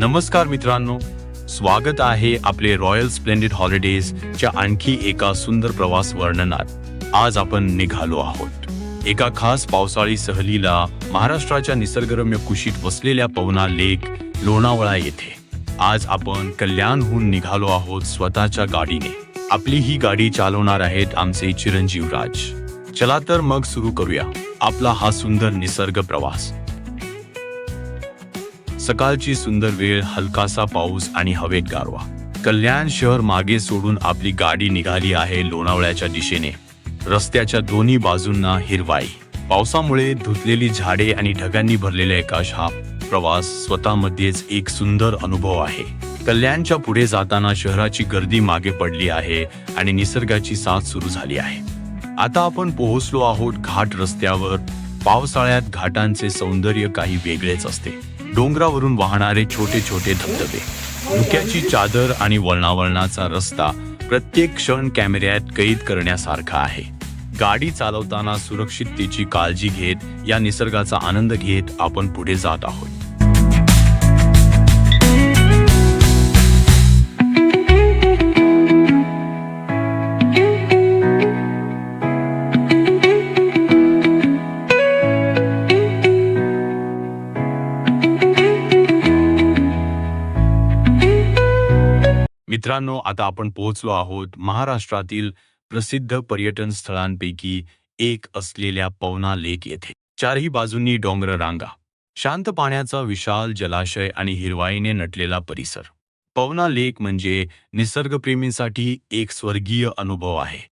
नमस्कार मित्रांनो, स्वागत आहे आपले रॉयल स्प्लेंडेड हॉलिडेज च्या आणखी एका सुंदर प्रवास वर्णनात. आज आपण निघालो आहोत एका खास पावसाळी सहलीला महाराष्ट्राच्या निसर्गरम्य कुशीत वसलेल्या पवना लेक लोणावळा येथे. आज आपण कल्याणहून निघालो आहोत स्वतःच्या गाडीने. आपली ही गाडी चालवणार आहेत आमचे चिरंजीव राज. चला तर मग सुरू करूया आपला हा सुंदर निसर्ग प्रवास. सकाळची सुंदर वेळ, हलकासा पाऊस आणि हवेत गारवा. कल्याण शहर मागे सोडून आपली गाडी निघाली आहे लोणावळ्याच्या दिशेने. रस्त्याच्या दोन्ही बाजूंना हिरवाई, पावसामुळे धुतलेली झाडे आणि ढगांनी भरलेले आकाश. हा प्रवास स्वतःमध्येच एक सुंदर अनुभव आहे. कल्याणच्या पुढे जाताना शहराची गर्दी मागे पडली आहे आणि निसर्गाची साथ सुरू झाली आहे. आता आपण पोहोचलो आहोत घाट रस्त्यावर. पावसाळ्यात घाटांचे सौंदर्य काही वेगळेच असते. डोंगरावरून वाहणारे छोटे छोटे धबधबे, धुक्याची चादर आणि वळणावळणाचा रस्ता प्रत्येक क्षण कॅमेऱ्यात कैद करण्यासारखा आहे. गाडी चालवताना सुरक्षिततेची काळजी घेत, या निसर्गाचा आनंद घेत आपण पुढे जात आहोत. मित्रांनो, आता आपण पोहोचलो आहोत महाराष्ट्रातील प्रसिद्ध पर्यटन स्थळांपैकी एक असलेल्या पवना लेक येथे. चारही बाजूंनी डोंगर रांगा, शांत पाण्याचा विशाल जलाशय आणि हिरवाईने नटलेला परिसर. पवना लेक म्हणजे निसर्गप्रेमींसाठी एक स्वर्गीय अनुभव आहे.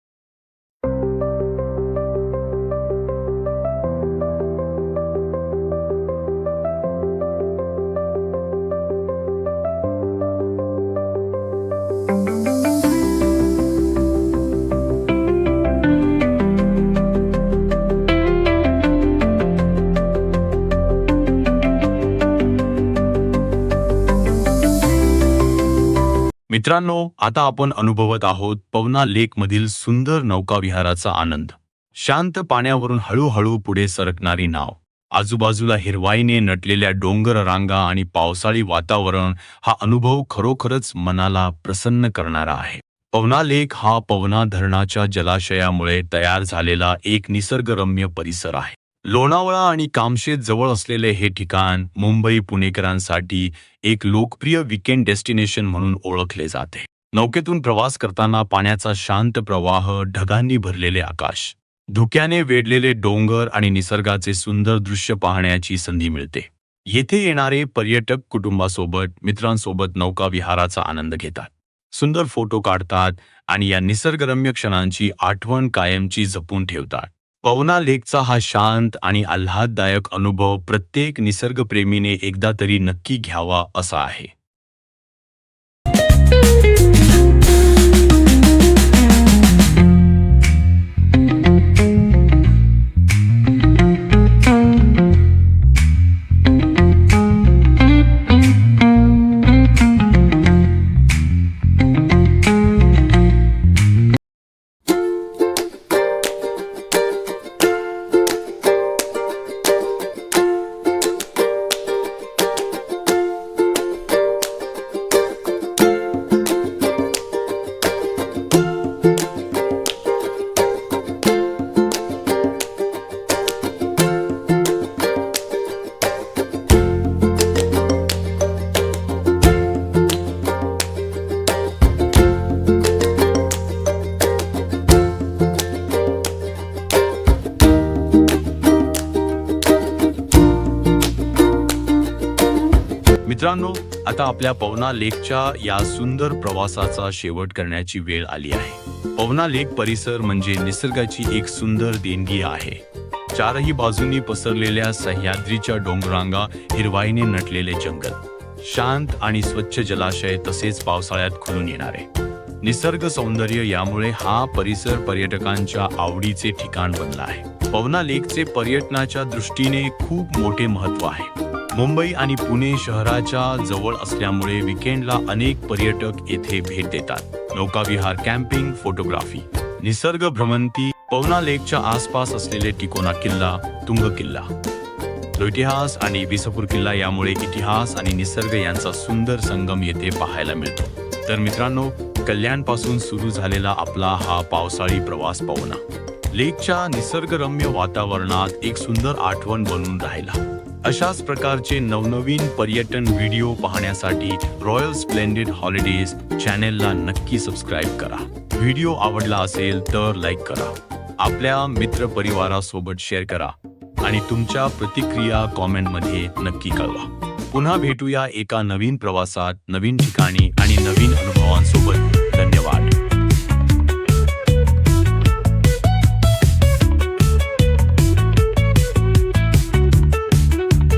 मित्रांनो, आता आपण अनुभवत आहोत पवना लेक मधील सुंदर नौकाविहाराचा आनंद. शांत पाण्यावरून हळूहळू पुढे सरकणारी नाव, आजूबाजूला हिरवाईने नटलेल्या डोंगर रांगा आणि पावसाळी वातावरण. हा अनुभव खरोखरच मनाला प्रसन्न करणारा आहे. पवना लेक हा पवना धरणाच्या जलाशयामुळे तयार झालेला एक निसर्गरम्य परिसर आहे. लोणावळा आणि कामशेत जवळ असलेले हे ठिकाण मुंबई पुणेकरांसाठी एक लोकप्रिय वीकेंड डेस्टिनेशन म्हणून ओळखले जाते. नौकेतून प्रवास करताना पाण्याचा शांत प्रवाह, ढगांनी भरलेले आकाश, धुक्याने वेढलेले डोंगर आणि निसर्गाचे सुंदर दृश्य पाहण्याची संधी मिळते. येथे येणारे पर्यटक कुटुंबासोबत, मित्रांसोबत नौकाविहाराचा आनंद घेतात, सुंदर फोटो काढतात आणि या निसर्गरम्य क्षणांची आठवण कायमची जपून ठेवतात. पवना लेकचा हा शांत आणि आल्हाददायक अनुभव प्रत्येक निसर्गप्रेमीने एकदा तरी नक्की घ्यावा असा आहे. मित्रांनो, आता आपल्या पवना लेकच्या या सुंदर प्रवासाचा शेवट करण्याची वेळ आली आहे. पवना लेक परिसर म्हणजे निसर्गाची एक सुंदर देणगी आहे. चारही बाजूंनी पसरलेल्या सह्याद्रीच्या डोंगरांगा, हिरवाईने नटलेले जंगल, शांत आणि स्वच्छ जलाशय, तसेच पावसाळ्यात खुलून येणारे निसर्ग सौंदर्य, यामुळे हा परिसर पर्यटकांच्या आवडीचे ठिकाण बनला आहे. पवना लेकचे पर्यटनाच्या दृष्टीने खूप मोठे महत्त्व आहे. मुंबई आणि पुणे शहराच्या जवळ असल्यामुळे वीकेंडला अनेक पर्यटक येथे भेट देतात. नौकाविहार, कॅम्पिंग, फोटोग्राफी, निसर्ग भ्रमंती. पवना लेकच्या आसपास असलेले टिकोना किल्ला, तुंग किल्ला, इतिहास आणि विसपूर किल्ला यामुळे इतिहास आणि निसर्ग यांचा सुंदर संगम येथे पाहायला मिळतो. तर मित्रांनो, कल्याणपासून सुरू झालेला आपला हा पावसाळी प्रवास पाहुणा लेकच्या निसर्गरम्य वातावरणात एक सुंदर आठवण बनून राहिला. अशाच प्रकारचे नवनवीन पर्यटन व्हिडिओ पाहण्यासाठी रॉयल स्प्लेंडेड हॉलिडेज चॅनेलला नक्की सबस्क्राईब करा. व्हिडिओ आवडला असेल तर लाईक करा, आपल्या मित्रपरिवारासोबत शेअर करा आणि तुमच्या प्रतिक्रिया कॉमेंटमध्ये नक्की कळवा. पुन्हा भेटूया एका नवीन प्रवासात, नवीन ठिकाणी आणि नवीन